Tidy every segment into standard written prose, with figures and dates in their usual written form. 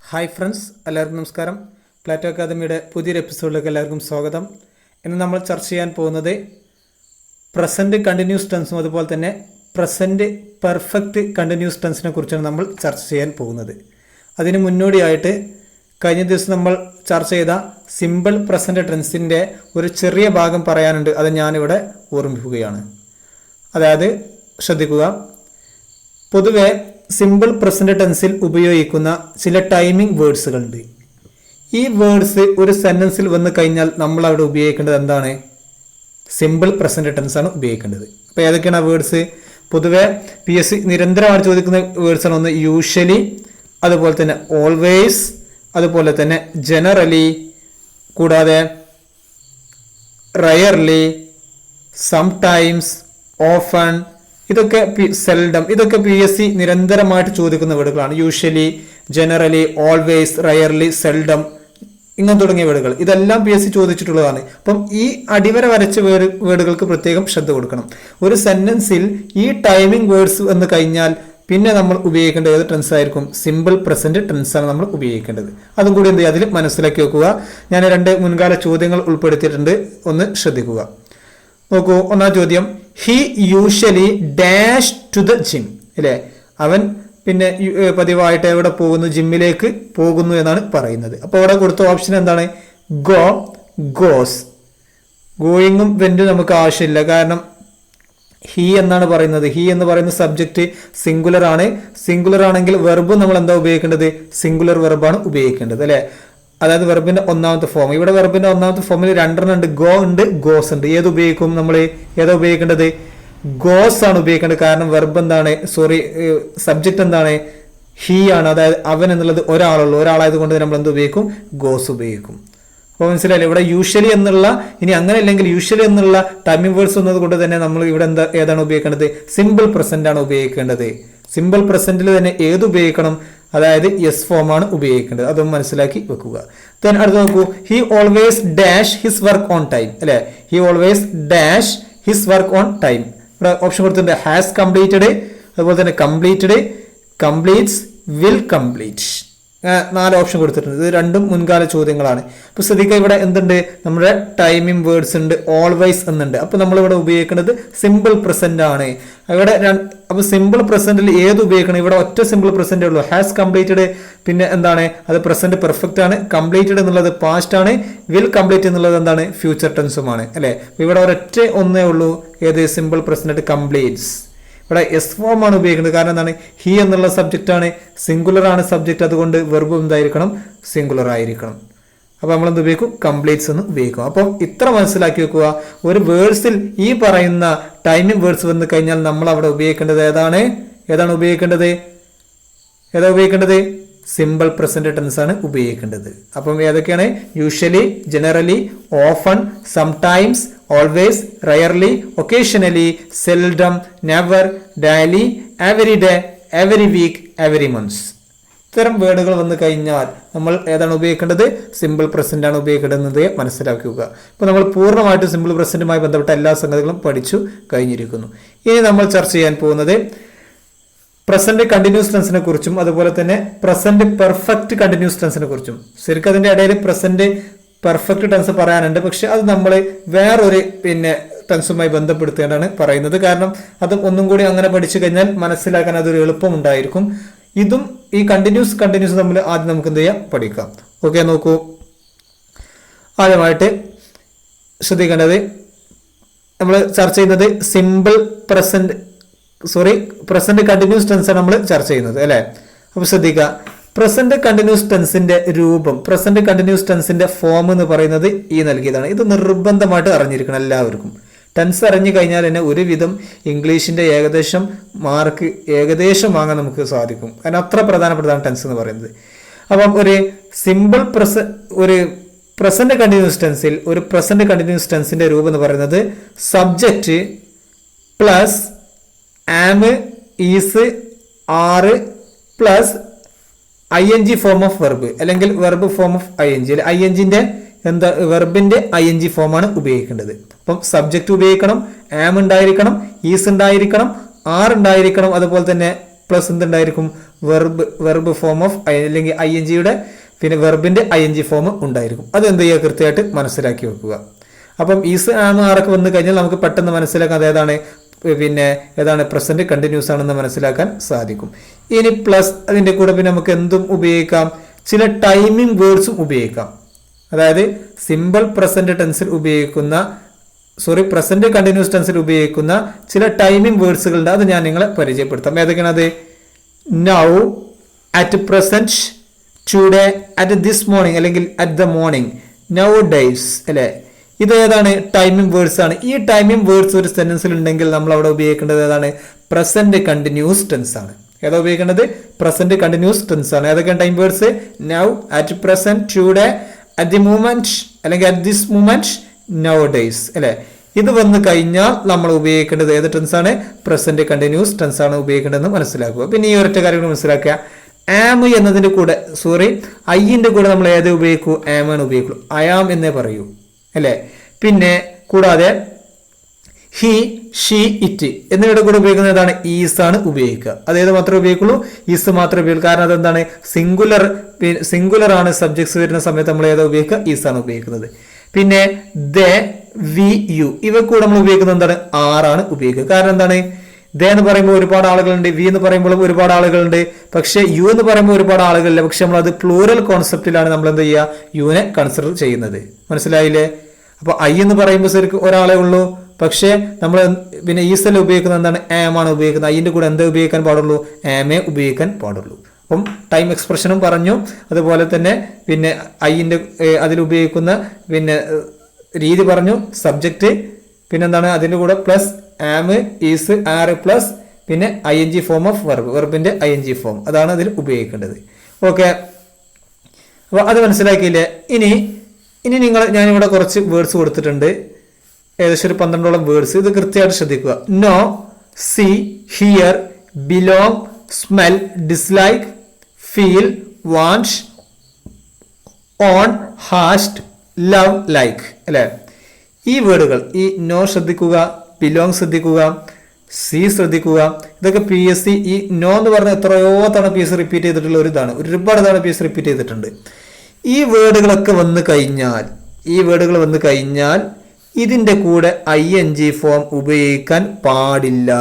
Hi friends, എല്ലാവർക്കും നമസ്കാരം. Plato അക്കാദമിയുടെ പുതിയൊരു എപ്പിസോഡിലേക്ക് എല്ലാവർക്കും സ്വാഗതം. ഇന്ന് നമ്മൾ ചർച്ച ചെയ്യാൻ പോകുന്നത് പ്രസൻറ്റ് കണ്ടിന്യൂസ് ടെൻസും അതുപോലെ തന്നെ പ്രസൻറ്റ് പെർഫെക്റ്റ് കണ്ടിന്യൂസ് ടെൻസിനെ കുറിച്ചാണ് നമ്മൾ ചർച്ച ചെയ്യാൻ പോകുന്നത്. അതിന് മുന്നോടിയായിട്ട് കഴിഞ്ഞ ദിവസം നമ്മൾ ചർച്ച ചെയ്ത സിമ്പിൾ പ്രസൻറ്റ് ടെൻസിൻ്റെ ഒരു ചെറിയ ഭാഗം പറയാനുണ്ട്. അത് ഞാനിവിടെ ഓർമ്മിപ്പിക്കുകയാണ്. അതായത് ശ്രദ്ധിക്കുക, പൊതുവെ സിമ്പിൾ പ്രസന്റ് ടെൻസിൽ ഉപയോഗിക്കുന്ന ചില ടൈമിംഗ് വേർഡ്സുകളുണ്ട്. ഈ വേർഡ്സ് ഒരു സെന്റൻസിൽ വന്നു കഴിഞ്ഞാൽ നമ്മൾ അവിടെ ഉപയോഗിക്കേണ്ടത് എന്താണ്? സിമ്പിൾ പ്രസന്റ് ടെൻസ് ആണ് ഉപയോഗിക്കേണ്ടത്. അപ്പോൾ ഏതൊക്കെയാണ് ആ വേർഡ്സ്? പൊതുവെ PSC നിരന്തരമായി ചോദിക്കുന്ന വേർഡ്സ് ആണ്. ഒന്ന് യൂഷ്വലി, അതുപോലെ തന്നെ ഓൾവേസ്, അതുപോലെ തന്നെ ജനറലി, കൂടാതെ റയർലി, സംടൈംസ്, ഓഫൺ, ഇതൊക്കെ സെൽഡം, ഇതൊക്കെ PSC നിരന്തരമായിട്ട് ചോദിക്കുന്ന വേർഡുകളാണ്. Usually, generally, always, rarely, seldom, ഇങ്ങനെ തുടങ്ങിയ വേർഡുകൾ ഇതെല്ലാം PSC ചോദിച്ചിട്ടുള്ളതാണ്. അപ്പം ഈ അടിവര വരച്ച വേർഡുകൾക്ക് പ്രത്യേകം ശ്രദ്ധ കൊടുക്കണം. ഒരു സെന്റൻസിൽ ഈ ടൈമിംഗ് വേർഡ്സ് വന്നു കഴിഞ്ഞാൽ പിന്നെ നമ്മൾ ഉപയോഗിക്കേണ്ട ഏത് ടെൻസ് ആയിരിക്കും? സിമ്പിൾ പ്രസന്റ് ടെൻസ് ആണ് നമ്മൾ ഉപയോഗിക്കേണ്ടത്. അതും കൂടി എന്ത് ചെയ്യുക, അതിൽ മനസ്സിലാക്കി വെക്കുക. ഞാൻ 2 മുൻകാല ചോദ്യങ്ങൾ ഉൾപ്പെടുത്തിയിട്ടുണ്ട്, ഒന്ന് ശ്രദ്ധിക്കുക. നോക്കൂ, ഒന്നാം ചോദ്യം, he usually dash to the gym, അല്ലേ? അവൻ പിന്നെ പതിവായിട്ട് എവിടെ പോകുന്നു? ജിമ്മിലേക്ക് പോകുന്നു എന്നാണ് പറയുന്നത്. അപ്പോൾ അവിടെ കൊടുത്ത ഓപ്ഷൻ എന്താണ്? Go, goes. ഗോയിങ്ങും വെന്റും നമുക്ക് ആവശ്യമില്ല, കാരണം ഹി എന്നാണ് പറയുന്നത്. ഹി എന്ന് പറയുന്ന സബ്ജക്റ്റ് സിംഗുലർ ആണ്. സിംഗുലർ ആണെങ്കിൽ വെർബ് നമ്മൾ എന്താ ഉപയോഗിക്കേണ്ടത്? സിംഗുലർ വെർബാണ് ഉപയോഗിക്കേണ്ടത്, അല്ലേ? അതായത് വെർബിന്റെ ഒന്നാമത്തെ ഫോം. ഇവിടെ വെർബിന്റെ ഒന്നാമത്തെ ഫോമിൽ 2 ഉണ്ട്, ഗോ ഉണ്ട്, ഗോസ് ഉണ്ട്. ഏത് ഉപയോഗിക്കും നമ്മൾ? ഏതാ ഉപയോഗിക്കേണ്ടത്? ഗോസ് ആണ് ഉപയോഗിക്കേണ്ടത്. കാരണം വെർബ് എന്താണ്? സബ്ജക്റ്റ് എന്താണ്? ഹി ആണ്. അതായത് അവൻ എന്നുള്ളത് ഒരാളായത് കൊണ്ട് നമ്മൾ എന്ത് ഉപയോഗിക്കും? ഗോസ് ഉപയോഗിക്കും. അപ്പോൾ മനസ്സിലായില്ലേ? ഇവിടെ യൂഷ്വലി എന്നുള്ള, ഇനി അങ്ങനെ അല്ലെങ്കിൽ യൂഷ്വലി എന്നുള്ള ടൈമിംഗ് വേർഡ്സ് വന്നത് കൊണ്ട് തന്നെ നമ്മൾ ഇവിടെ ഏതാണ് ഉപയോഗിക്കേണ്ടത്? സിമ്പിൾ പ്രസന്റ് ആണ് ഉപയോഗിക്കേണ്ടത്. സിമ്പിൾ പ്രസന്റിൽ തന്നെ ഏത് ഉപയോഗിക്കണം? അതായത് യെസ് ഫോം ആണ് ഉപയോഗിക്കേണ്ടത്. അതും മനസ്സിലാക്കി വെക്കുക. ദെൻ അടുത്ത് നോക്കൂ, he always dash his work on time, അല്ലെ? He always dash his work on time. ഇവിടെ ഓപ്ഷൻ കൊടുത്തിട്ടുണ്ട്, ഹാസ് കംപ്ലീറ്റഡ്, അതുപോലെ തന്നെ completed, completes, will complete. 4 option കൊടുത്തിട്ടുണ്ട്. ഇത് രണ്ടും മുൻകാല ചോദ്യങ്ങളാണ്. അപ്പൊ ശ്രദ്ധിക്കുക, ഇവിടെ എന്തുണ്ട്? നമ്മുടെ ടൈമിംഗ് വേർഡ്സ് ഉണ്ട്, ഓൾവേസ് എന്നുണ്ട്. അപ്പൊ നമ്മൾ ഇവിടെ ഉപയോഗിക്കുന്നത് സിമ്പിൾ പ്രസന്റ് ആണ്. ഇവിടെ അപ്പൊ സിമ്പിൾ പ്രസന്റിൽ ഏത് ഉപയോഗിക്കണം? ഇവിടെ ഒറ്റ സിമ്പിൾ പ്രസന്റേ ഉള്ളൂ. ഹാസ് കംപ്ലീറ്റഡ് പിന്നെ എന്താണ്? അത് പ്രസന്റ് പെർഫെക്റ്റ് ആണ്. കംപ്ലീറ്റഡ് എന്നുള്ളത് പാസ്റ്റ് ആണ്. വിൽ കംപ്ലീറ്റ് എന്നുള്ളത് എന്താണ്? ഫ്യൂച്ചർ ടെൻസുമാണ്, അല്ലെ? ഇവിടെ ഒരൊറ്റ ഒന്നേ ഉള്ളൂ. ഏത്? Simple present completes. ഇവിടെ എസ് ഫോം ആണ് ഉപയോഗിക്കുന്നത്. കാരണം എന്താണ്? ഹി എന്നുള്ള സബ്ജക്റ്റ് ആണ്, സിംഗുലർ ആണ് സബ്ജക്റ്റ്, അതുകൊണ്ട് വെർബ് എന്തായിരിക്കണം? സിംഗുലർ ആയിരിക്കണം. അപ്പൊ നമ്മൾ എന്ത് ഉപയോഗിക്കും? കംപ്ലീറ്റ്സ് എന്ന് ഉപയോഗിക്കും. അപ്പം ഇത്ര മനസ്സിലാക്കി വെക്കുക. ഒരു വേർഡ്സിൽ ഈ പറയുന്ന ടൈമിംഗ് വേർഡ്സ് വന്നു കഴിഞ്ഞാൽ നമ്മൾ അവിടെ ഉപയോഗിക്കേണ്ടത് ഏതാണ് ഉപയോഗിക്കേണ്ടത്? സിമ്പിൾ പ്രസന്റ് ടെൻസ് ആണ് ഉപയോഗിക്കേണ്ടത്. അപ്പം ഏതൊക്കെയാണ്? Usually, generally, often, sometimes, always, rarely, occasionally, seldom, never, daily, every day, every week, every months. ഇത്തരം വേർഡുകൾ വന്നു കഴിഞ്ഞാൽ നമ്മൾ ഏതാണ് ഉപയോഗിക്കേണ്ടത്? സിമ്പിൾ പ്രസന്റ് ആണ് ഉപയോഗിക്കേണ്ടത് മനസ്സിലാക്കുക. ഇപ്പോൾ നമ്മൾ പൂർണ്ണമായിട്ട് സിമ്പിൾ പ്രസന്റുമായി ബന്ധപ്പെട്ട എല്ലാ സംഗതികളും പഠിച്ചു കഴിഞ്ഞിരിക്കുന്നു. ഇനി നമ്മൾ ചർച്ച ചെയ്യാൻ പോകുന്നത് പ്രസന്റ് കണ്ടിന്യൂസ് ടെൻസിനെ കുറിച്ചും അതുപോലെ തന്നെ പ്രസന്റ് പെർഫെക്റ്റ് കണ്ടിന്യൂസ് ടെൻസിനെ കുറിച്ചും. ശരിക്കും അതിന്റെ ഇടയിൽ പ്രസന്റ് പെർഫെക്റ്റ് ടെൻസ് പറയാനുണ്ട്, പക്ഷെ അത് നമ്മൾ വേറൊരു ടെൻസുമായി ബന്ധപ്പെടുത്തേണ്ടാണ് പറയുന്നത്. കാരണം അത് ഒന്നും കൂടി അങ്ങനെ പഠിച്ചു കഴിഞ്ഞാൽ മനസ്സിലാക്കാൻ അതൊരു എളുപ്പമുണ്ടായിരിക്കും. ഇതും ഈ കണ്ടിന്യൂസ് തമ്മിൽ ആദ്യം നമുക്ക് എന്ത് ചെയ്യാം? പഠിക്കാം. ഓക്കെ, നോക്കൂ. ആദ്യമായിട്ട് ശ്രദ്ധിക്കേണ്ടത്, നമ്മൾ ചർച്ച ചെയ്യുന്നത് പ്രസന്റ് കണ്ടിന്യൂസ് ടെൻസ് ആണ് നമ്മൾ ചർച്ച ചെയ്യുന്നത്, അല്ലെ? അപ്പൊ ശ്രദ്ധിക്കുക, പ്രസന്റ് കണ്ടിന്യൂസ് ടെൻസിന്റെ രൂപം, പ്രസന്റ് കണ്ടിന്യൂസ് ടെൻസിന്റെ ഫോം എന്ന് പറയുന്നത് ഈ നൽകിയതാണ്. ഇത് നിർബന്ധമായിട്ട് അറിഞ്ഞിരിക്കണം എല്ലാവർക്കും. ടെൻസ് അറിഞ്ഞു കഴിഞ്ഞാൽ തന്നെ ഒരുവിധം ഇംഗ്ലീഷിന്റെ മാർക്ക് ഏകദേശം വാങ്ങാൻ നമുക്ക് സാധിക്കും. കാരണം അത്ര പ്രധാനപ്പെട്ടതാണ് ടെൻസ് എന്ന് പറയുന്നത്. അപ്പം ഒരു പ്രസന്റ് കണ്ടിന്യൂസ് ടെൻസിന്റെ രൂപം എന്ന് പറയുന്നത് subject plus am, is, are plus ING form of verb, അല്ലെങ്കിൽ വെർബ് ഫോം ഓഫ് ING. INGന്റെ വെർബിന്റെ ING ഫോമാണ് ഉപയോഗിക്കേണ്ടത്. അപ്പം സബ്ജക്റ്റ് ഉപയോഗിക്കണം, ആം ഉണ്ടായിരിക്കണം, ഈസ് ഉണ്ടായിരിക്കണം, ആർ ഉണ്ടായിരിക്കണം, അതുപോലെ തന്നെ പ്ലസ് എന്തുണ്ടായിരിക്കും, വെർബ് ഫോം ഓഫ് അല്ലെങ്കിൽ INGയുടെ പിന്നെ വെർബിന്റെ ING ഫോം ഉണ്ടായിരിക്കും. അത് എന്ത് ചെയ്യുക, കൃത്യമായിട്ട് മനസ്സിലാക്കി വെക്കുക. അപ്പം ഈസ് ആം ആറൊക്കെ വന്നു കഴിഞ്ഞാൽ നമുക്ക് പെട്ടെന്ന് മനസ്സിലാക്കാൻ ഏതാണ് പിന്നെ ഏതാണ് പ്രസന്റ് കണ്ടിന്യൂസ് ആണെന്ന് മനസ്സിലാക്കാൻ സാധിക്കും. ഇനി പ്ലസ് അതിന്റെ കൂടെ പിന്നെ നമുക്ക് എന്തും ഉപയോഗിക്കാം, ചില ടൈമിംഗ് വേർഡ്സും ഉപയോഗിക്കാം. അതായത് സിമ്പിൾ പ്രസന്റ് ടെൻസിൽ ഉപയോഗിക്കുന്ന പ്രസന്റ് കണ്ടിന്യൂസ് ടെൻസിൽ ഉപയോഗിക്കുന്ന ചില ടൈമിംഗ് വേർഡ്സുകളുണ്ട്. അത് ഞാൻ നിങ്ങളെ പരിചയപ്പെടുത്താം. ഏതൊക്കെയാണ് അത്? Now, at present, today, at this morning അല്ലെങ്കിൽ at the morning, now days അല്ലെ. ഇത് ഏതാണ്? ടൈമിംഗ് വേർഡ്സ് ആണ്. ഈ ടൈമിംഗ് വേർഡ്സ് ഒരു സെന്റൻസിൽ ഉണ്ടെങ്കിൽ നമ്മൾ അവിടെ ഉപയോഗിക്കേണ്ടത് ഏതാണ്? പ്രസന്റ് കണ്ടിന്യൂസ് ടെൻസ് ആണ്. ഏതാ ഉപയോഗിക്കേണ്ടത്? പ്രസന്റ് കണ്ടിന്യൂസ് ടെൻസ് ആണ്. ഏതൊക്കെയാണ് time words? Now, at present, today, at the moment അല്ലെങ്കിൽ at this moment, now days അല്ലെ. ഇത് വന്നു കഴിഞ്ഞാൽ നമ്മൾ ഉപയോഗിക്കേണ്ടത് ഏത് ടെൻസ് ആണ്? പ്രസന്റ് കണ്ടിന്യൂസ് ടെൻസ് ആണ് ഉപയോഗിക്കേണ്ടതെന്ന് മനസ്സിലാക്കുക. പിന്നെ ഈ ഒരൊറ്റ കാര്യങ്ങൾ മനസ്സിലാക്കുക, ആം എന്നതിന്റെ കൂടെ ഐന്റെ കൂടെ നമ്മൾ ഏത് ഉപയോഗിക്കൂ? ആം ആണ് ഉപയോഗിക്കൂ. അയാം എന്നേ പറയൂ അല്ലെ. പിന്നെ കൂടാതെ ഹി, ഷീ, ഇറ്റ് എന്നിവയുടെ കൂടെ ഉപയോഗിക്കുന്നത് ഏതാണ്? ഈസ് ആണ് ഉപയോഗിക്കുക. അതേത് മാത്രമേ ഉപയോഗിക്കുള്ളൂ? ഈസ് മാത്രമേ ഉപയോഗിക്കൂ. കാരണം അതെന്താണ്? സിംഗുലർ ആണ് സബ്ജക്ട്സ് വരുന്ന സമയത്ത് നമ്മൾ ഏതാ ഉപയോഗിക്കുക? ഈസ് ആണ് ഉപയോഗിക്കുന്നത്. പിന്നെ ദേ, വി, യു ഇവ കൂടെ നമ്മൾ ഉപയോഗിക്കുന്നത് എന്താണ്? ആറാണ് ഉപയോഗിക്കുക. കാരണം എന്താണ്? ദേ എന്ന് പറയുമ്പോൾ ഒരുപാട് ആളുകളുണ്ട്, വി എന്ന് പറയുമ്പോൾ ഒരുപാട് ആളുകളുണ്ട്, പക്ഷെ യു എന്ന് പറയുമ്പോൾ ഒരുപാട് ആളുകളില്ല. പക്ഷെ നമ്മൾ അത് പ്ലൂറൽ കോൺസെപ്റ്റിലാണ് നമ്മൾ എന്ത് ചെയ്യുക? യുവിനെ കൺസിഡർ ചെയ്യുന്നത്. മനസ്സിലായില്ലേ? അപ്പൊ ഐ എന്ന് പറയുമ്പോൾ ശരിക്കും ഒരാളെ ഉള്ളൂ, പക്ഷെ നമ്മൾ പിന്നെ ഈസെല്ലാം ഉപയോഗിക്കുന്നത് എന്താണ്? ആം ആണ് ഉപയോഗിക്കുന്നത്. ഐന്റെ കൂടെ എന്താ ഉപയോഗിക്കാൻ പാടുള്ളൂ? ആമേ ഉപയോഗിക്കാൻ പാടുള്ളൂ. അപ്പം ടൈം എക്സ്പ്രഷനും പറഞ്ഞു, അതുപോലെ തന്നെ പിന്നെ ഐന്റെ അതിൽ ഉപയോഗിക്കുന്ന പിന്നെ രീതി പറഞ്ഞു, സബ്ജക്റ്റ് പിന്നെന്താണ് അതിന്റെ കൂടെ plus am, is, are plus പിന്നെ ING ഫോം ഓഫ് വെർബിന്റെ ING ഫോം അതാണ് അതിൽ ഉപയോഗിക്കേണ്ടത്. ഓക്കെ, അപ്പൊ അത് മനസ്സിലാക്കിയില്ലേ? ഇനി ഞാനിവിടെ കുറച്ച് വേർഡ്സ് കൊടുത്തിട്ടുണ്ട്, ഏകദേശം ഒരു 12ഓളം വേർഡ്സ്. ഇത് കൃത്യമായിട്ട് ശ്രദ്ധിക്കുക. Know, see, hear, belong, smell, dislike, feel, want, own, hate, love, like അല്ലെ. ഈ വേർഡുകൾ, ഈ നോ ശ്രദ്ധിക്കുക, ബിലോങ് ശ്രദ്ധിക്കുക, സി ശ്രദ്ധിക്കുക. ഇതൊക്കെ PSC ഈ നോ എന്ന് പറഞ്ഞ എത്രയോ തവണ PSC റിപ്പീറ്റ് ചെയ്തിട്ടുള്ള ഒരു ഇതാണ്. ഒരുപാട് തവണ PSC റിപ്പീറ്റ് ചെയ്തിട്ടുണ്ട്. ഈ വേർഡുകളൊക്കെ വന്നു കഴിഞ്ഞാൽ ഇതിന്റെ കൂടെ ING ഫോം ഉപയോഗിക്കാൻ പാടില്ല.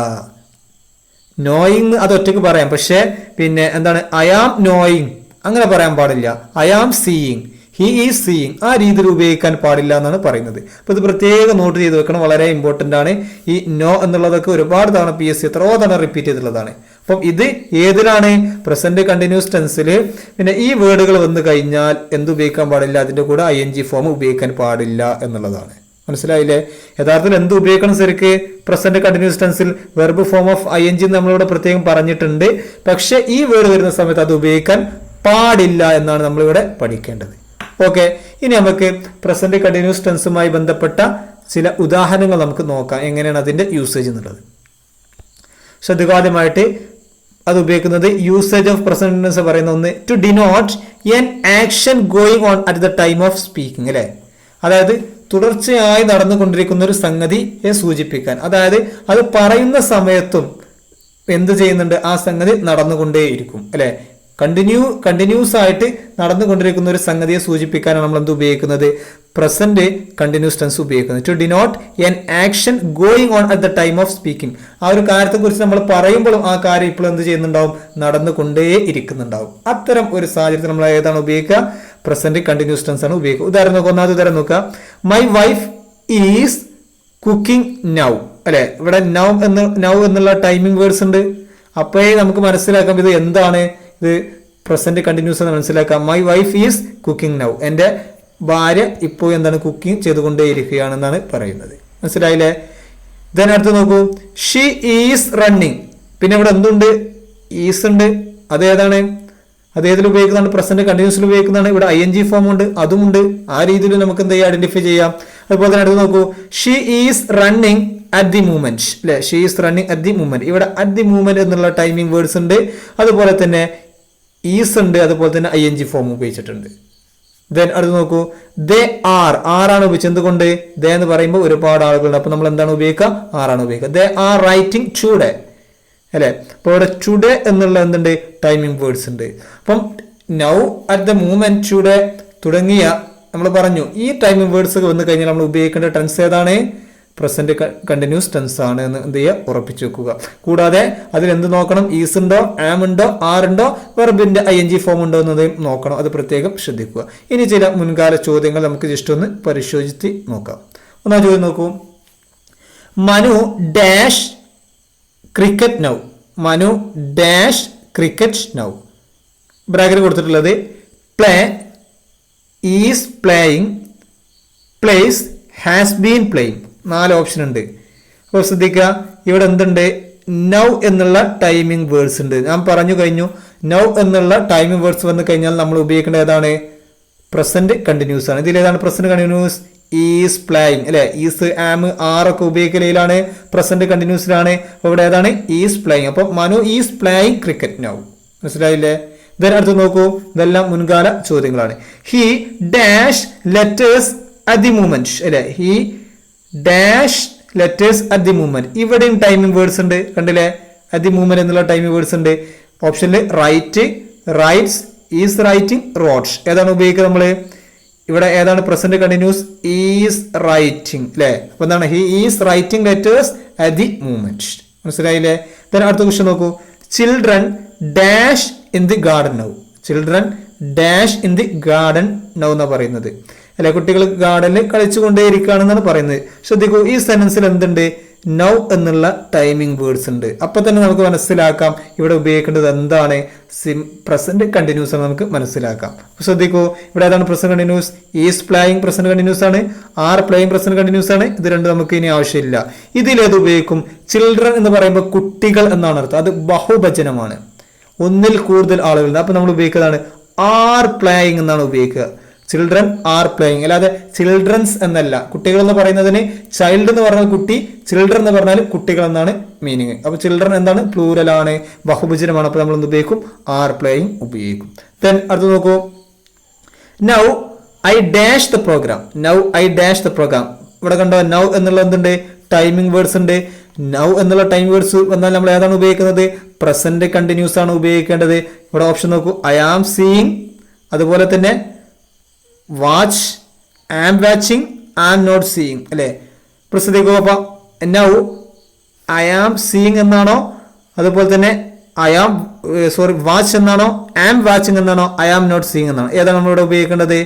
നോയിങ് അത് ഒറ്റയ്ക്ക് പറയാം, പക്ഷെ പിന്നെ എന്താണ് ഐ ആം നോയിങ് അങ്ങനെ പറയാൻ പാടില്ല. I am seeing, he is seeing ആ രീതിയിൽ ഉപയോഗിക്കാൻ പാടില്ല എന്നാണ് പറയുന്നത്. അപ്പൊ ഇത് പ്രത്യേകം നോട്ട് ചെയ്ത് വെക്കണം, വളരെ ഇമ്പോർട്ടന്റ് ആണ്. ഈ നോ എന്നുള്ളതൊക്കെ ഒരുപാട് തവണ PSC എത്രയോ തവണ റിപ്പീറ്റ് ചെയ്തിട്ടുള്ളതാണ്. അപ്പം ഇത് ഏതിലാണ്? പ്രസന്റ് കണ്ടിന്യൂസ് ടെൻസിൽ പിന്നെ ഈ വേർഡുകൾ വന്നു കഴിഞ്ഞാൽ എന്ത് ഉപയോഗിക്കാൻ പാടില്ല? അതിന്റെ കൂടെ ING ഫോം ഉപയോഗിക്കാൻ പാടില്ല എന്നുള്ളതാണ്. മനസ്സിലായില്ലേ? യഥാർത്ഥത്തിൽ എന്ത് ഉപയോഗിക്കണം ശരിക്ക്? പ്രസന്റ് കണ്ടിന്യൂസ് ടെൻസിൽ വെർബ് ഫോം ഓഫ് ING നമ്മളിവിടെ പ്രത്യേകം പറഞ്ഞിട്ടുണ്ട്. പക്ഷെ ഈ വേർഡ് വരുന്ന സമയത്ത് അത് ഉപയോഗിക്കാൻ പാടില്ല എന്നാണ് നമ്മളിവിടെ പഠിക്കേണ്ടത്. ഓക്കെ, ഇനി നമുക്ക് പ്രസന്റ് കണ്ടിന്യൂസ് ടെൻസുമായി ബന്ധപ്പെട്ട ചില ഉദാഹരണങ്ങൾ നമുക്ക് നോക്കാം, എങ്ങനെയാണ് അതിന്റെ യൂസേജ് എന്നുള്ളത്. ശ്രദ്ധിക്കാദ്യമായിട്ട് അത് ഉപയോഗിക്കുന്നത് യൂസേജ് ഓഫ് പ്രസന്റ് ടെൻസ് പറയുന്ന ഒന്ന്, to denote an action going on at the time of speaking അല്ലെ. അതായത് തുടർച്ചയായി നടന്നുകൊണ്ടിരിക്കുന്ന ഒരു സംഗതിയെ സൂചിപ്പിക്കാൻ, അതായത് അത് പറയുന്ന സമയത്തും എന്ത് ചെയ്യുന്നുണ്ട്? ആ സംഗതി നടന്നുകൊണ്ടേയിരിക്കും അല്ലെ. കണ്ടിന്യൂസ് ആയിട്ട് നടന്നുകൊണ്ടിരിക്കുന്ന ഒരു സംഗതിയെ സൂചിപ്പിക്കാനാണ് നമ്മൾ എന്ത് ഉപയോഗിക്കുന്നത്? പ്രസന്റ് കണ്ടിന്യൂസ് ടെൻസ് ഉപയോഗിക്കുന്നത്. To denote an action going on at the time of speaking. ആ ഒരു കാര്യത്തെ കുറിച്ച് നമ്മൾ പറയുമ്പോഴും ആ കാര്യം ഇപ്പോൾ എന്ത് ചെയ്യുന്നുണ്ടാവും? നടന്നുകൊണ്ടേ ഇരിക്കുന്നുണ്ടാവും. അത്തരം ഒരു സാഹചര്യത്തിൽ നമ്മൾ ഏതാണ് ഉപയോഗിക്കുക? പ്രസന്റ് കണ്ടിന്യൂസ് ടെൻസ് ആണ് ഉപയോഗിക്കുക. ഒന്നാമത് ഉദാഹരണം നോക്കുക. My wife is cooking now അല്ലെ. ഇവിടെ നൗ എന്നുള്ള ടൈമിംഗ് വേർഡ്സ് ഉണ്ട്. അപ്പോഴേ നമുക്ക് മനസ്സിലാക്കാം ഇത് എന്താണ്, ഇത് പ്രസന്റ് കണ്ടിന്യൂസ് എന്ന് മനസ്സിലാക്കാം. My wife is cooking now, എന്റെ ഭാര്യ ഇപ്പോൾ എന്താണ്? കുക്കിംഗ് ചെയ്തുകൊണ്ടേയിരിക്കുകയാണെന്നാണ് പറയുന്നത്. മനസ്സിലായില്ലേ? ദെൻ അടുത്ത് നോക്കൂ. She is running. പിന്നെ ഇവിടെ എന്തുണ്ട്? ഈസ് ഉണ്ട്. അതേതാണ്? അത് ഏതിൽ ഉപയോഗിക്കുന്നതാണ്? പ്രസന്റ് കണ്ടിന്യൂസിൽ ഉപയോഗിക്കുന്നതാണ്. ഇവിടെ ING ഫോം ഉണ്ട്, അതുമുണ്ട്. ആ രീതിയിൽ നമുക്ക് എന്ത് ചെയ്യാം? ഐഡന്റിഫൈ ചെയ്യാം. അതുപോലെ തന്നെ അടുത്ത് നോക്കൂ. She is running at the movement അല്ലെ. She is running at the movement. ഇവിടെ അറ്റ് ദി മൂവ്മെന്റ് എന്നുള്ള ടൈമിംഗ് വേർഡ്സ് ഉണ്ട്. അതുപോലെ തന്നെ ഈസ് ഉണ്ട്. അതുപോലെ തന്നെ ING ഫോം ഉപയോഗിച്ചിട്ടുണ്ട്. ദെൻ അടുത്ത് നോക്കൂ. ദേ ആറാണ് ഉപയോഗിച്ചത്. എന്തുകൊണ്ട്? ദേ എന്ന് പറയുമ്പോൾ ഒരുപാട് ആളുകളുണ്ട്. അപ്പൊ നമ്മൾ എന്താണ് ഉപയോഗിക്കുക? ആറാണ് ഉപയോഗിക്കുക. ദേ ആർ റൈറ്റിംഗ് ടുഡേ അല്ലേ? അപ്പോൾ ഇവിടെ ടുഡേ എന്നുള്ള എന്തുണ്ട് ടൈമിംഗ് വേർഡ്സ് ഉണ്ട്. അപ്പം now, at the moment, today തുടങ്ങിയ നമ്മൾ പറഞ്ഞു ഈ ടൈമിംഗ് വേർഡ്സ് വന്നു കഴിഞ്ഞാൽ നമ്മൾ ഉപയോഗിക്കേണ്ട ടെൻസ് ഏതാണ്? പ്രസന്റ് കണ്ടിന്യൂസ് ടെൻസ് ആണ് എന്ന് എന്ത് ചെയ്യുക, ഉറപ്പിച്ചു വെക്കുക. കൂടാതെ അതിൽ എന്ത് നോക്കണം? ഈസ് ഉണ്ടോ, ആം ഉണ്ടോ, ആർ ഉണ്ടോ, വെർബിന്റെ ING ഫോം ഉണ്ടോ എന്നതും നോക്കണം. അത് പ്രത്യേകം ശ്രദ്ധിക്കുക. ഇനി ചില മുൻകാല ചോദ്യങ്ങൾ നമുക്ക് ജസ്റ്റ് ഒന്ന് പരിശോധിച്ച് നോക്കാം. ഒന്നാം ചോദ്യം നോക്കൂ. Manu dash cricket now. Manu dash cricket now. Bracket കൊടുത്തിട്ടുള്ളത് play, is playing, plays, has been playing. 4 option ഉണ്ട്. അപ്പോൾ ശ്രദ്ധിക്കുക, ഇവിടെ എന്തുണ്ട്? നൗ എന്നുള്ള ടൈമിംഗ് വേർഡ്സ് ഉണ്ട്. ഞാൻ പറഞ്ഞു കഴിഞ്ഞു, നൗ എന്നുള്ള ടൈമിംഗ് വേർഡ്സ് വന്നു കഴിഞ്ഞാൽ നമ്മൾ ഉപയോഗിക്കേണ്ട ഏതാണ്? പ്രസന്റ് കണ്ടിന്യൂസ് ആണ്. ഇതിലേതാണ് പ്രസന്റ് കണ്ടിന്യൂസ്? ഈസ് പ്ലേയിങ് അല്ലെ? ഈസ്, ആം, ആർ ഒക്കെ ഉപയോഗിക്കലാണ് പ്രസന്റ് കണ്ടിന്യൂസിലാണ്. അപ്പോൾ ഇവിടെ ഏതാണ്? Is playing. അപ്പോൾ Manu is playing cricket now. മനസ്സിലായില്ലേ? അടുത്ത് നോക്കൂ, ഇതെല്ലാം മുൻകാല ചോദ്യങ്ങളാണ്. He dash letters at the moment അല്ലെ? He dash letters at the moment. ഇവിടെയും ടൈമിംഗ് വേർഡ്സ് ഉണ്ട്, കണ്ടില്ലേ? അറ്റ് ദി മൂമെന്റ് എന്നുള്ള ടൈമിംഗ് വേർഡ്സ് ഉണ്ട്. ഓപ്ഷനിൽ write, writes, is writing, wrotes. ഏതാണ് ഉപയോഗിക്കുക നമ്മൾ? ഇവിടെ ഏതാണ് പ്രസന്റ് കണ്ടിന്യൂസ്? ഈസ് റൈറ്റിംഗ് അല്ലെ? അപ്പൊ എന്താണ്? He is writing letters at the moment. മനസ്സിലായില്ലേ? അടുത്ത ക്വസ്റ്റ്യൻ നോക്കൂ. Children dash in the garden now. Children dash in the garden now എന്നാണ് പറയുന്നത് അല്ലെ? കുട്ടികൾ ഗാർഡനിൽ കളിച്ചുകൊണ്ടേയിരിക്കുകയാണെന്നാണ് പറയുന്നത്. ശ്രദ്ധിക്കൂ, ഈ സെന്റൻസിൽ എന്തുണ്ട്? നൗ എന്നുള്ള ടൈമിംഗ് വേർഡ്സ് ഉണ്ട്. അപ്പൊ തന്നെ നമുക്ക് മനസ്സിലാക്കാം ഇവിടെ ഉപയോഗിക്കേണ്ടത് എന്താണ്? പ്രസന്റ് കണ്ടിന്യൂസ് ആണ് നമുക്ക് മനസ്സിലാക്കാം. ശ്രദ്ധിക്കൂ, ഇവിടെ ഏതാണ് present continuous? Is playing present continuous ആണ്, ആർ പ്ലേയിങ് പ്രസന്റ് കണ്ടിന്യൂസ് ആണ്. ഇത് രണ്ടും നമുക്ക് ഇനി ആവശ്യമില്ല. ഇതിലേത് ഉപയോഗിക്കും? ചിൽഡ്രൻ എന്ന് പറയുമ്പോൾ കുട്ടികൾ എന്നാണ് അർത്ഥം. അത് ബഹുവചനമാണ്, ഒന്നിൽ കൂടുതൽ ആളുകളുണ്ട്. അപ്പൊ നമ്മൾ ഉപയോഗിക്കുന്നതാണ് ആർ പ്ലേയിങ് എന്നാണ് ഉപയോഗിക്കുക. ചിൽഡ്രൻ ആർ പ്ലേയിങ്, അല്ലാതെ ചിൽഡ്രൻസ് എന്നല്ല. കുട്ടികൾ എന്ന് പറയുന്നതിന് ചൈൽഡ് എന്ന് പറഞ്ഞാൽ കുട്ടി, ചിൽഡ്രൻ എന്ന് പറഞ്ഞാൽ കുട്ടികൾ എന്നാണ് മീനിങ്. അപ്പൊ ചിൽഡ്രൻ എന്താണ്? പ്ലൂരൽ ആണ്, ബഹുവചനമാണ്. അപ്പൊ നമ്മൾ എന്ത് ഉപയോഗിക്കും? ആർ പ്ലേയിങ് ഉപയോഗിക്കും. അടുത്ത് നോക്കൂ. Now I dash the program. Now I dash the program. ഇവിടെ കണ്ടോ? നൗ എന്നുള്ള എന്തുണ്ട്? ടൈമിംഗ് വേർഡ്സ് ഉണ്ട്. നൗ എന്നുള്ള ടൈം വേർഡ്സ് വന്നാൽ നമ്മൾ ഏതാണ് ഉപയോഗിക്കുന്നത്? പ്രസന്റ് കണ്ടിന്യൂസ് ആണ് ഉപയോഗിക്കേണ്ടത്. ഇവിടെ ഓപ്ഷൻ നോക്കൂ. ഐ ആം സീയിങ്, അതുപോലെ തന്നെ watch, am watching, am not seeing അല്ലെ? ശ്രദ്ധിക്കൂ. അപ്പൊ നൗ ഐ ആം സീയിങ് എന്നാണോ, അതുപോലെ തന്നെ വാച്ച് എന്നാണോ, ആം വാച്ചിങ് എന്നാണോ, ഐ ആം നോട്ട് സീയിങ് എന്നാണോ? ഏതാണ് നമ്മളിവിടെ ഉപയോഗിക്കേണ്ടത്?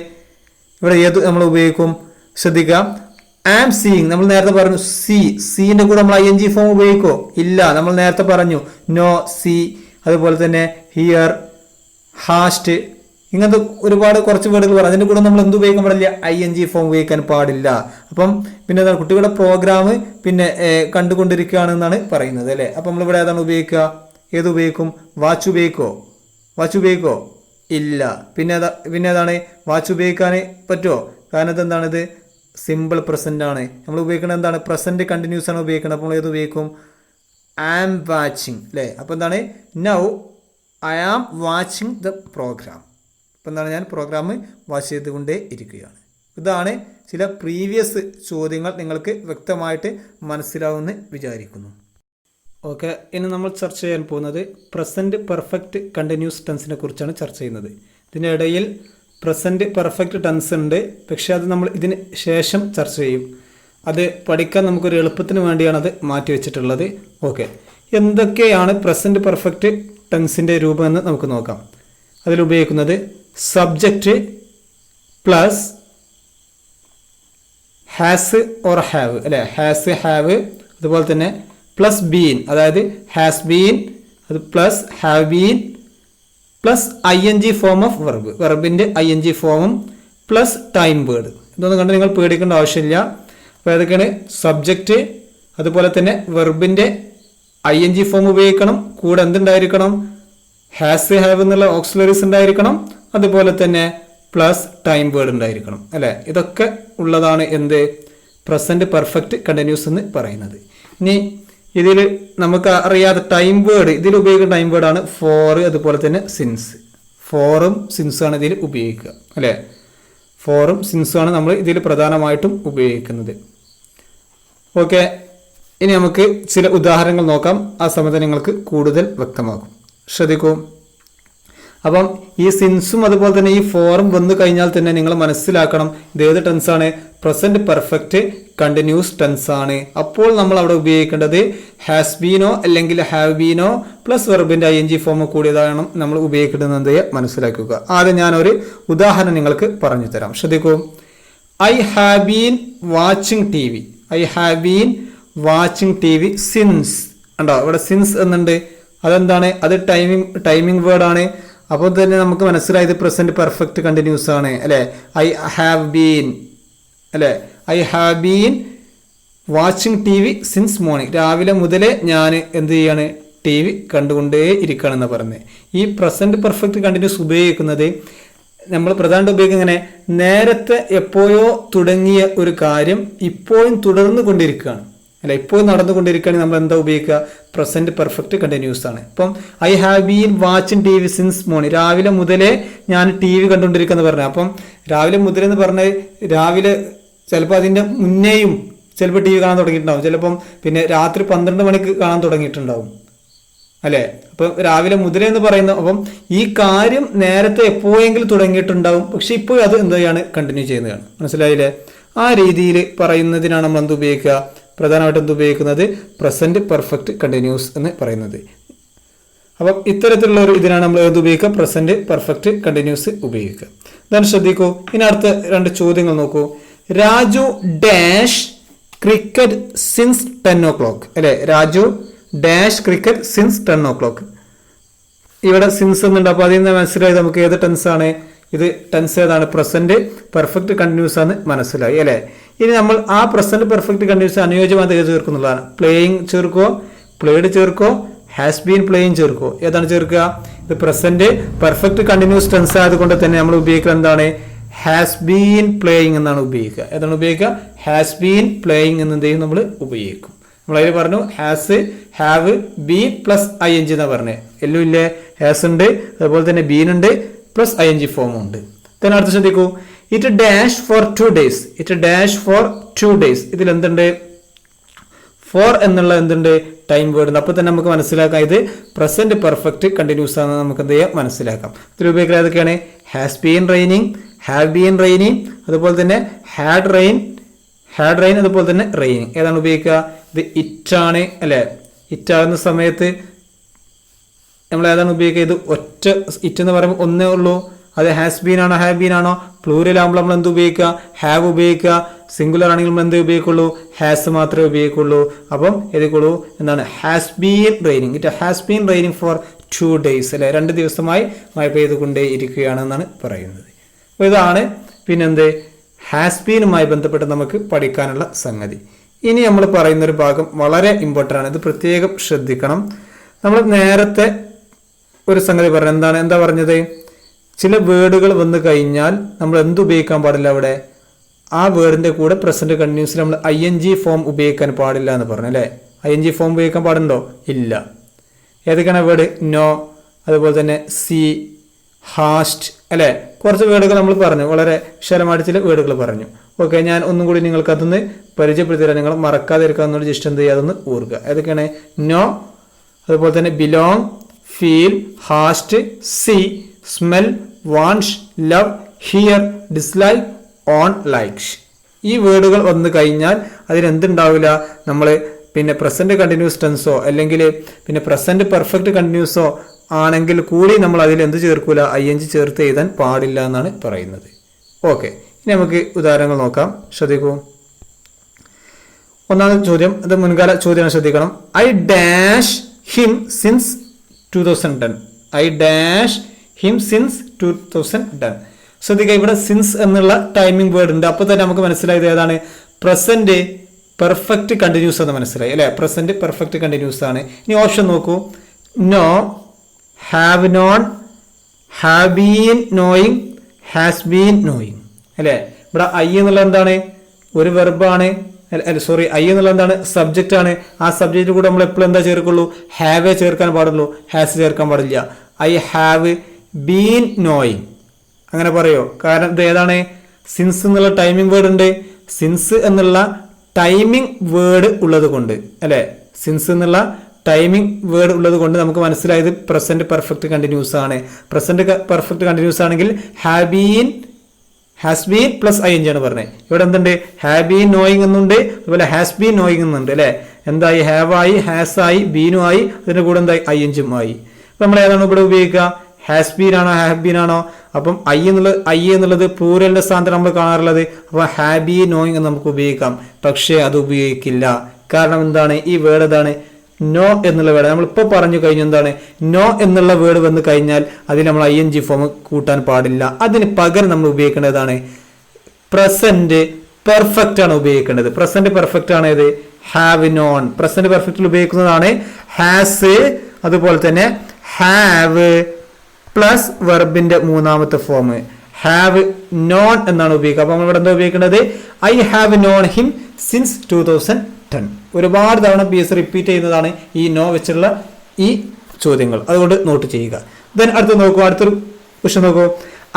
ഇവിടെ ഏത് നമ്മൾ ഉപയോഗിക്കും? ശ്രദ്ധിക്കാം. ആം സീയിങ് നമ്മൾ നേരത്തെ പറഞ്ഞു. സീന്റെ കൂടെ നമ്മൾ ING ഫോം ഉപയോഗിക്കോ? ഇല്ല. നമ്മൾ നേരത്തെ പറഞ്ഞു നോ, സീ, അതുപോലെ തന്നെ ഹിയർ, ഹാസ്റ്റ്, ഇങ്ങനത്തെ ഒരുപാട് കുറച്ച് വേർഡുകൾ പറയാം. അതിന്റെ കൂടെ നമ്മൾ എന്ത് ഉപയോഗിക്കാൻ പാടില്ല? ING ഫോം ഉപയോഗിക്കാൻ പാടില്ല. അപ്പം പിന്നെ കുട്ടികളുടെ പ്രോഗ്രാം പിന്നെ കണ്ടുകൊണ്ടിരിക്കുകയാണെന്നാണ് പറയുന്നത് അല്ലെ? അപ്പൊ നമ്മൾ ഇവിടെ ഏതാണ് ഉപയോഗിക്കുക? ഏത് ഉപയോഗിക്കും? വാച്ച് ഉപയോഗിക്കോ? വാച്ച് ഉപയോഗിക്കോ? ഇല്ല. പിന്നെ ഏതാണ്? വാച്ച് ഉപയോഗിക്കാൻ പറ്റുമോ? കാരണം ഇതെന്താണിത്? സിമ്പിൾ പ്രസന്റ് ആണ്. നമ്മൾ ഉപയോഗിക്കുന്നത് എന്താണ്? പ്രസന്റ് കണ്ടിന്യൂസ് ആണ് ഉപയോഗിക്കുന്നത്. അപ്പോൾ ഏത് ഉപയോഗിക്കും? ആം വാച്ചിങ് അല്ലേ? അപ്പൊ എന്താണ്? Now I am watching the program. അപ്പം എന്താണ്? ഞാൻ പ്രോഗ്രാം വാച്ച് ചെയ്തുകൊണ്ടേ ഇരിക്കുകയാണ്. ഇതാണ് ചില പ്രീവിയസ് ചോദ്യങ്ങൾ. നിങ്ങൾക്ക് വ്യക്തമായിട്ട് മനസ്സിലാവുമെന്ന് വിചാരിക്കുന്നു. ഓക്കെ, ഇനി നമ്മൾ ചർച്ച ചെയ്യാൻ പോകുന്നത് പ്രസന്റ് പെർഫെക്റ്റ് കണ്ടിന്യൂസ് ടെൻസിനെ കുറിച്ചാണ് ചർച്ച ചെയ്യുന്നത്. ഇതിനിടയിൽ പ്രസന്റ് പെർഫെക്റ്റ് ടെൻസ് ഉണ്ട്, പക്ഷെ അത് നമ്മൾ ഇതിന് ശേഷം ചർച്ച ചെയ്യും. അത് പഠിക്കാൻ നമുക്കൊരു എളുപ്പത്തിന് വേണ്ടിയാണ് അത് മാറ്റി വെച്ചിട്ടുള്ളത്. ഓക്കെ, എന്തൊക്കെയാണ് പ്രസന്റ് പെർഫെക്റ്റ് ടെൻസിൻ്റെ രൂപം എന്ന് നമുക്ക് നോക്കാം. അതിലുപയോഗിക്കുന്നത് subject plus has or have അല്ലെ? ഹാസ്, ഹാവ്, അതുപോലെ തന്നെ പ്ലസ് ബീൻ, അതായത് ഹാസ് ബീൻ, അത് plus have been, plus ING form of verb, വെർബിൻ്റെ ING ഫോമും പ്ലസ് ടൈം വേർഡ്. ഇതൊന്നും കണ്ട് നിങ്ങൾ പേടിക്കേണ്ട ആവശ്യമില്ല. അപ്പോൾ ഏതൊക്കെയാണ്? സബ്ജക്റ്റ്, അതുപോലെ തന്നെ വെർബിൻ്റെ ING ഫോം ഉപയോഗിക്കണം. കൂടെ എന്തുണ്ടായിരിക്കണം? ഹാസ്, ഹാവ് എന്നുള്ള ഓക്സിലറീസ് ഉണ്ടായിരിക്കണം. അതുപോലെ തന്നെ പ്ലസ് ടൈം വേർഡ് ഉണ്ടായിരിക്കണം അല്ലേ? ഇതൊക്കെ ഉള്ളതാണ് എന്ത്? പ്രസന്റ് പെർഫെക്റ്റ് കണ്ടിന്യൂസ് എന്ന് പറയുന്നത്. ഇനി ഇതിൽ നമുക്ക് അറിയാതെ ടൈം വേർഡ്, ഇതിൽ ഉപയോഗിക്കുന്ന ടൈം വേർഡാണ് ഫോർ, അതുപോലെ തന്നെ സിൻസ്. ഫോറും സിൻസും ആണ് ഇതിൽ ഉപയോഗിക്കുക അല്ലേ? ഫോറും സിൻസും ആണ് നമ്മൾ ഇതിൽ പ്രധാനമായിട്ടും ഉപയോഗിക്കുന്നത്. ഓക്കെ, ഇനി നമുക്ക് ചില ഉദാഹരണങ്ങൾ നോക്കാം. ആ സമയത്ത് നിങ്ങൾക്ക് കൂടുതൽ വ്യക്തമാകും. ശ്രദ്ധിക്കൂ. അപ്പം ഈ സിൻസും അതുപോലെ തന്നെ ഈ ഫോറും വന്നു കഴിഞ്ഞാൽ തന്നെ നിങ്ങൾ മനസ്സിലാക്കണം ഇത് ഏത് ടെൻസ് ആണ്, പ്രസന്റ് പെർഫെക്റ്റ് കണ്ടിന്യൂസ് ടെൻസ് ആണ്. അപ്പോൾ നമ്മൾ അവിടെ ഉപയോഗിക്കേണ്ടത് ഹാസ് ബീനോ അല്ലെങ്കിൽ ഹാവ് ബീനോ പ്ലസ് വെർബിന്റെ ING ഫോം കൂടിയതാണ് നമ്മൾ ഉപയോഗിക്കേണ്ടത് മനസ്സിലാക്കുക. ആദ്യം ഞാനൊരു ഉദാഹരണം നിങ്ങൾക്ക് പറഞ്ഞു തരാം. ശ്രദ്ധിക്കൂ. I have been watching TV. I have been watching TV since. ഉണ്ടോ ഇവിടെ സിൻസ് എന്നുണ്ട്. അതെന്താണ്? അത് ടൈമിംഗ് വേർഡ് ആണ്. അപ്പോൾ തന്നെ നമുക്ക് മനസ്സിലായത് പ്രസന്റ് പെർഫെക്റ്റ് കണ്ടിന്യൂസ് ആണ് അല്ലെ. ഐ ഹാവ് ബീൻ അല്ലെ. I have been watching TV since morning. രാവിലെ മുതലേ ഞാൻ എന്ത് ചെയ്യാണ്? TV കണ്ടുകൊണ്ടേ ഇരിക്കുകയാണെന്ന് പറഞ്ഞത്. ഈ പ്രസന്റ് പെർഫെക്റ്റ് കണ്ടിന്യൂസ് ഉപയോഗിക്കുന്നത് നമ്മൾ പ്രധാനമായിട്ട് ഉപയോഗിക്കുന്നത് ഇങ്ങനെ നേരത്തെ എപ്പോഴോ തുടങ്ങിയ ഒരു കാര്യം ഇപ്പോഴും തുടർന്നു കൊണ്ടിരിക്കുകയാണ് അല്ലെ. ഇപ്പോൾ നടന്നുകൊണ്ടിരിക്കുകയാണെങ്കിൽ നമ്മൾ എന്താ ഉപയോഗിക്കുക? പ്രസന്റ് പെർഫെക്റ്റ് കണ്ടിന്യൂസ് ആണ്. ഇപ്പം I have been watching TV since morning. രാവിലെ മുതലേ ഞാൻ TV കണ്ടുകൊണ്ടിരിക്കുകയെന്ന് പറഞ്ഞു. അപ്പം രാവിലെ മുതലെന്ന് പറഞ്ഞാൽ രാവിലെ ചിലപ്പോൾ അതിൻ്റെ മുന്നേയും ചിലപ്പോൾ TV കാണാൻ തുടങ്ങിയിട്ടുണ്ടാവും. ചിലപ്പം പിന്നെ രാത്രി 12 മണിക്ക് കാണാൻ തുടങ്ങിയിട്ടുണ്ടാവും അല്ലേ. അപ്പം രാവിലെ മുതലെന്ന് പറയുന്നത് അപ്പം ഈ കാര്യം നേരത്തെ എപ്പോഴെങ്കിലും തുടങ്ങിയിട്ടുണ്ടാവും. പക്ഷെ ഇപ്പോൾ അത് എന്ത് ചെയ്യാണ്? കണ്ടിന്യൂ ചെയ്യുന്നതാണ്. മനസ്സിലായില്ലേ? ആ രീതിയിൽ പറയുന്നതിനാണ് നമ്മൾ എന്ത് ഉപയോഗിക്കുക? പ്രധാനമായിട്ടും എന്ത് ഉപയോഗിക്കുന്നത്? പ്രസന്റ് പെർഫെക്റ്റ് കണ്ടിന്യൂസ് എന്ന് പറയുന്നത്. അപ്പം ഇത്തരത്തിലുള്ള ഒരു ഇതിനാണ് നമ്മൾ എന്ത് ഉപയോഗിക്കുക? പ്രസന്റ് പെർഫെക്റ്റ് കണ്ടിന്യൂസ് ഉപയോഗിക്കുക. then ശ്രദ്ധിക്കൂ. ഇനി അടുത്ത 2 ചോദ്യങ്ങൾ നോക്കൂ. Raju dash cricket since 10 o'clock അല്ലെ. Raju dash cricket since 10 o'clock. ഇവിടെ സിൻസ് എന്നുണ്ട്. അപ്പോൾ അതിൽ നിന്ന് മനസ്സിലായി നമുക്ക് ഏത് ടെൻസ് ആണ് ഇത്. ടെൻസ് ഏതാണ്? പ്രസന്റ് പെർഫെക്റ്റ് കണ്ടിന്യൂസ് ആണ് മനസ്സിലായി അല്ലെ. ഇനി നമ്മൾ ആ പ്രസന്റ് പെർഫെക്റ്റ് കണ്ടിന്യൂസ് അനുയോജ്യമായിട്ട് ഏത് ചേർക്കുന്നുള്ളതാണ്. പ്ലേയിങ് ചേർക്കോ, പ്ലേഡ് ചേർക്കോ, ഹാസ് ബീൻ പ്ലേയിങ് ചേർക്കോ? ഏതാണ് ചേർക്കുക? ഇത് പ്രസന്റ് പെർഫെക്റ്റ് കണ്ടിന്യൂസ് ടെൻസ് ആയതുകൊണ്ട് തന്നെ നമ്മൾ ഉപയോഗിക്കുക എന്താണ്? ഹാസ് ബീൻ പ്ലേയിങ് എന്നാണ് ഉപയോഗിക്കുക. ഏതാണ് ഉപയോഗിക്കുക? ഹാസ് ബീൻ പ്ലേയിങ് എന്നെന്തെയും നമ്മൾ ഉപയോഗിക്കും. നമ്മളതിൽ പറഞ്ഞു has, have, been plus ING എന്നാ പറഞ്ഞത്. എല്ലാം ഇല്ലേ? ഹാസ് ഉണ്ട്, അതുപോലെ തന്നെ ബീൻ ഉണ്ട്, പ്ലസ് ING ഫോം ഉണ്ട്. then അടുത്ത് ശ്രദ്ധിക്കൂ. It dash for 2 days. It dash for 2 days. ഇതിൽ എന്തുണ്ട്? ഫോർ എന്നുള്ള എന്തുണ്ട്? ടൈം വേർഡ് ഉണ്ട്. അപ്പോൾ തന്നെ നമുക്ക് മനസ്സിലാക്കാം ഇത് പ്രസന്റ് പെർഫെക്റ്റ് കണ്ടിന്യൂസ് ആണെന്ന് നമുക്ക് എന്ത് ചെയ്യാം? മനസ്സിലാക്കാം. ഇതിൽ ഉപയോഗിക്കുന്നത് ഏതൊക്കെയാണ്? Has been raining, have been raining, അതുപോലെ തന്നെ ഹാഡ് റെയിൻ, അതുപോലെ തന്നെ റെയിനിങ്. ഏതാണ് ഉപയോഗിക്കുക? ഇത് ഇറ്റാണ് അല്ലെ. ഇറ്റാകുന്ന സമയത്ത് നമ്മൾ ഏതാണ് ഉപയോഗിക്കുക? ഇത് ഒറ്റ ഇറ്റ് എന്ന് പറയുമ്പോൾ ഒന്നേ ഉള്ളൂ. അത് ഹാസ് ബീൻ ആണോ ഹാവ് ബീൻ ആണോ? പ്ലൂരൽ ആകുമ്പോൾ നമ്മൾ എന്ത് ഉപയോഗിക്കുക? ഹാവ് ഉപയോഗിക്കുക. സിംഗുലർ ആണെങ്കിൽ നമ്മൾ എന്ത് ഉപയോഗിക്കുള്ളൂ? ഹാസ് മാത്രമേ ഉപയോഗിക്കുള്ളൂ. അപ്പം എഴുതിക്കോളൂ എന്താണ്? Has been raining. It has been raining for 2 days അല്ലെ. 2 ദിവസമായി മഴ പെയ്തുകൊണ്ടേ ഇരിക്കുകയാണെന്നാണ് പറയുന്നത്. അപ്പോൾ ഇതാണ് പിന്നെന്ത് ഹാസ് ബീനുമായി ബന്ധപ്പെട്ട് നമുക്ക് പഠിക്കാനുള്ള സംഗതി. ഇനി നമ്മൾ പറയുന്ന ഒരു ഭാഗം വളരെ ഇമ്പോർട്ടൻ്റ് ആണ്. ഇത് പ്രത്യേകം ശ്രദ്ധിക്കണം. നമ്മൾ നേരത്തെ ഒരു സംഗതി പറഞ്ഞു. എന്താ പറഞ്ഞത്? ചില വേർഡുകൾ വന്നു കഴിഞ്ഞാൽ നമ്മൾ എന്ത് ഉപയോഗിക്കാൻ പാടില്ല? അവിടെ ആ വേർഡിന്റെ കൂടെ പ്രസന്റ് കണ്ടിന്യൂസിൽ നമ്മൾ ING ഫോം ഉപയോഗിക്കാൻ പാടില്ല എന്ന് പറഞ്ഞു അല്ലേ. ING ഫോം ഉപയോഗിക്കാൻ പാടുണ്ടോ? ഇല്ല. ഏതൊക്കെയാണ് വേർഡ്? നോ, അതുപോലെ തന്നെ സി, ഹാസ്റ്റ് അല്ലെ. കുറച്ച് വേർഡുകൾ നമ്മൾ പറഞ്ഞു. വളരെ വിശാലമായിട്ട് ചില വേർഡുകൾ പറഞ്ഞു. ഓക്കെ, ഞാൻ ഒന്നും കൂടി നിങ്ങൾക്ക് അതൊന്ന് പരിചയപ്പെടുത്തി തരാം. നിങ്ങൾ മറക്കാതിരിക്കാവുന്ന ജസ്റ്റ് എന്ത് ചെയ്യുക? അതൊന്ന് ഓർക്കുക. ഏതൊക്കെയാണ്? നോ, അതുപോലെ തന്നെ belong, feel, Hearst, C, smell, wants, love, here, dislike, on, likes. ഈ വേർഡുകൾ വന്നു കഴിഞ്ഞാൽ അതിനെന്തുണ്ടാവില്ല? നമ്മൾ പിന്നെ പ്രസന്റ് കണ്ടിന്യൂസ് ടെൻസോ അല്ലെങ്കിൽ പിന്നെ പ്രസന്റ് പെർഫെക്റ്റ് കണ്ടിന്യൂസോ ആണെങ്കിൽ കൂടി നമ്മൾ അതിൽ എന്ത് ചേർക്കൂല? ING ചേർത്ത് എഴുതാൻ പാടില്ല എന്നാണ് പറയുന്നത്. ഓക്കെ, ഇനി നമുക്ക് ഉദാഹരണങ്ങൾ നോക്കാം. ശ്രദ്ധിക്കൂ. ഒന്നാമത്തെ ചോദ്യം, ഇത് മുൻകാല ചോദ്യമാണ്, ശ്രദ്ധിക്കണം. I dash him since 2010. I dash him since 2010. ശ്രദ്ധിക്കുക, ഇവിടെ സിൻസ് എന്നുള്ള ടൈമിംഗ് വേർഡ് ഉണ്ട്. അപ്പോൾ തന്നെ നമുക്ക് മനസ്സിലായത് ഏതാണ്? പ്രസന്റ് പെർഫെക്റ്റ് കണ്ടിന്യൂസ് എന്ന് മനസ്സിലായി അല്ലെ. പ്രസന്റ് പെർഫെക്റ്റ് കണ്ടിന്യൂസ് ആണ്. ഇനി ഓപ്ഷൻ നോക്കൂ. Know, have known, have been knowing, has been knowing അല്ലെ. ഇവിടെ ഐ എന്നുള്ള എന്താണ്? ഒരു വെർബാണ്. സോറി, ഐ എന്നുള്ള എന്താണ്? സബ്ജക്റ്റ് ആണ്. ആ സബ്ജക്റ്റ് കൂടെ നമ്മൾ എപ്പോഴും എന്താ ചേർക്കുള്ളൂ? ഹാവേ ചേർക്കാൻ പാടുള്ളൂ, ഹാസ് ചേർക്കാൻ പാടില്ല. ഐ ഹാവ് ബീൻ നോയിങ് അങ്ങനെ പറയോ? കാരണം ഇത് ഏതാണ്? സിൻസ് എന്നുള്ള ടൈമിംഗ് വേർഡ് ഉണ്ട്. സിൻസ് എന്നുള്ള ടൈമിംഗ് വേർഡ് ഉള്ളത് കൊണ്ട് അല്ലെ, സിൻസ് എന്നുള്ള ടൈമിംഗ് വേർഡ് ഉള്ളത് കൊണ്ട് നമുക്ക് മനസ്സിലായത് പ്രസന്റ് പെർഫെക്റ്റ് കണ്ടിന്യൂസ് ആണ്. പ്രസന്റ് പെർഫെക്റ്റ് കണ്ടിന്യൂസ് ആണെങ്കിൽ ഹാസ് ബീൻ പ്ലസ് ing ആണ് പറഞ്ഞത്. ഇവിടെ എന്തുണ്ട്, ഹാവ് ബീൻ നോയിങ് എന്നുണ്ട്, അതുപോലെ ഹാസ് ബീൻ നോയിങ് എന്നുണ്ട് അല്ലെ. എന്തായി, ഹാവ് ആയി, ഹാസ് ആയി, ബീനും ആയി, അതിന്റെ കൂടെ എന്തായി, ing ആയി. അപ്പൊ നമ്മൾ ഏതാണ് ഇവിടെ ഉപയോഗിക്കുക, ഹാസ് ബീൻ ആണോ ഹാവ് ബീൻ ആണോ? അപ്പം ഐ എന്നുള്ളത് പ്ലൂറലിന്റെ സ്ഥാനത്ത് നമ്മൾ കാണാറുള്ളത്. അപ്പൊ ഹാവ് ബീൻ നോയിങ് എന്ന് നമുക്ക് ഉപയോഗിക്കാം, പക്ഷേ അത് ഉപയോഗിക്കില്ല. കാരണം എന്താണ്, ഈ വേർഡ് എന്താണ്, നോ എന്നുള്ള വേർഡ് നമ്മളിപ്പോൾ പറഞ്ഞു കഴിഞ്ഞു. എന്താണ്, നോ എന്നുള്ള വേർഡ് വന്നു കഴിഞ്ഞാൽ അതിൽ നമ്മൾ ing ഫോം കൂട്ടാൻ പാടില്ല. അതിന് പകരം നമ്മൾ ഉപയോഗിക്കേണ്ടതാണ് പ്രസന്റ് പെർഫെക്റ്റ് ആണ് ഉപയോഗിക്കേണ്ടത്. പ്രസന്റ് പെർഫെക്റ്റ് ആണ് ഏത്, ഹാവ് നോൺ. പ്രസന്റ് പെർഫെക്റ്റിൽ ഉപയോഗിക്കുന്നതാണ് ഹാസ്, അതുപോലെ തന്നെ ഹാവ് പ്ലസ് വെർബിന്റെ മൂന്നാമത്തെ ഫോം ഹാവ് നോൺ എന്നാണ് ഉപയോഗിക്കുക. അപ്പൊ നമ്മൾ ഇവിടെ എന്താ ഉപയോഗിക്കേണ്ടത്, I have known him since 2010. ഒരുപാട് തവണ PS റിപ്പീറ്റ് ചെയ്യുന്നതാണ് ഈ നോ വെച്ചുള്ള ഈ ചോദ്യങ്ങൾ, അതുകൊണ്ട് നോട്ട് ചെയ്യുക. ദെൻ അടുത്ത് നോക്കൂ, അടുത്തൊരു ക്വസ്റ്റ്യൻ നോക്കൂ.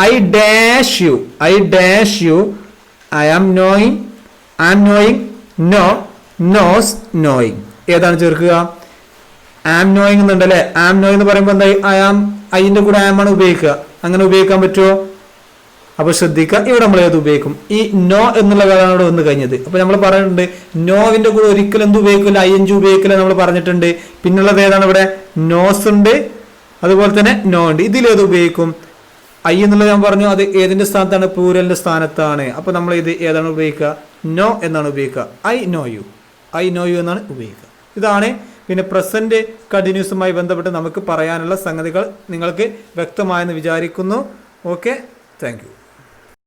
I dash you, I am knowing, know, knows, knowing. ഏതാണ് ചേർക്കുക, ആം നോയിങ് എന്നുണ്ട് അല്ലെ. ആം നോയിങ് എന്ന് പറയുമ്പോൾ എന്തായി, ഐന്റെ കൂടെ ആം ആണ് ഉപയോഗിക്കുക. അങ്ങനെ ഉപയോഗിക്കാൻ പറ്റുമോ? അപ്പൊ ശ്രദ്ധിക്കുക, ഇവിടെ നമ്മൾ ഏത് ഉപയോഗിക്കും, ഈ നോ എന്നുള്ള വേർഡാണ് ഇവിടെ വന്ന് കഴിഞ്ഞത്. അപ്പൊ നമ്മൾ പറഞ്ഞിട്ടുണ്ട് നോവിന്റെ കൂടെ ഒരിക്കലും എന്ത് ഉപയോഗിക്കില്ല, ing ഉപയോഗിക്കില്ല നമ്മൾ പറഞ്ഞിട്ടുണ്ട്. പിന്നുള്ളത് ഏതാണ്, ഇവിടെ നോസ് ഉണ്ട്, അതുപോലെ തന്നെ നോ ഉണ്ട്. ഇതിലേത് ഉപയോഗിക്കും, ഐ എന്നുള്ളത് ഞാൻ പറഞ്ഞു അത് ഏതിന്റെ സ്ഥാനത്താണ്, പ്ലൂറലിന്റെ സ്ഥാനത്താണ്. അപ്പൊ നമ്മൾ ഇത് ഏതാണ് ഉപയോഗിക്കുക, നോ എന്നാണ് ഉപയോഗിക്കുക. ഐ നോ യു എന്നാണ് ഉപയോഗിക്കുക. ഇതാണ് പിന്നെ പ്രസന്റ് കണ്ടിന്യൂസുമായി ബന്ധപ്പെട്ട് നമുക്ക് പറയാനുള്ള സംഗതികൾ നിങ്ങൾക്ക് വ്യക്തമായെന്ന് വിചാരിക്കുന്നു. Okay, thank you.